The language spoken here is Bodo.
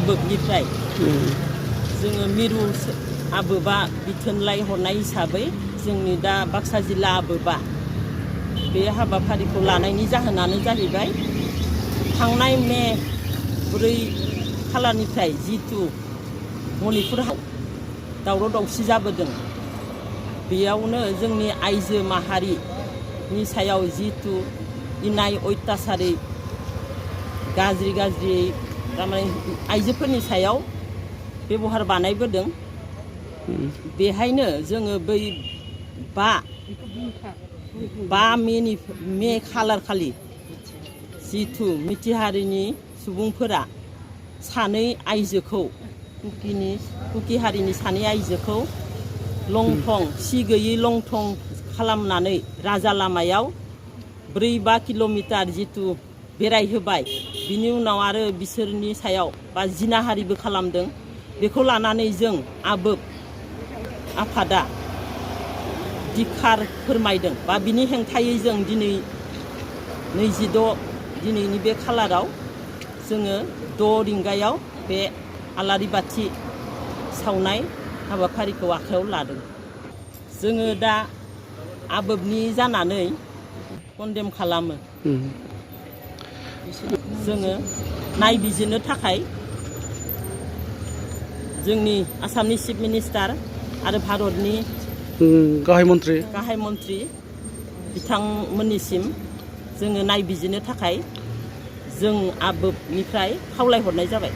आबोबनिफ्राय जोङो मिरु आबोबा बिथोनलाइ हरनाय हिसाबै जोंनि दा बाक्सा जिल्ला आबोबा बे हाबाफारिखौ लानायनि जाहोनानो जाहैबाय थांनाय मे 4 खालारनिफ्राय जितु मणिपुराव दावराव दावसि जाबोदों बेयावनो जोंनि आइजो माहारिनि सायाव जितु इनाय अत्याचारि गाज्रि थारमाने आइजोफोरनि सायाव बेबहार बानायबोदों बेहायनो जोङो बै 5 मे खालार खालि जितु मिथि हारिनि सुबुंफोरा सानै आइजोखौ कुकी हारिनि सानै आइजोखौ लंथं सि गैयै लंथं खालामनानै राजा लामायाव 4-5 किल'मिटार जितु बेरायहोबाय बिनि उनाव आरो बिसोरनि सायाव बा जिनाहारिबो खालामदों बेखौ लानानै जों आबोब आफादा धिक्कार फोरमायदों बा बिनि हेंथायै जों दिनै 26 दिनैनि बे खालाराव जोङो 6 रिंगायाव बे आलारि बाथि सावनाय हाबाफारिखौ आखायाव लादों जोङो दा आबोबनि जानानै कन्डेम खालामो जोङो नायबिजिरनो थाखाय जोंनि आसामनि चिफ मिनिस्टार आरो भारतनि गाहाय मन्त्रि बिथांमोननिसिम जोङो नायबिजिरनो थाखाय जों आबोबनिफ्राय खावलायहरनाय जाबाय।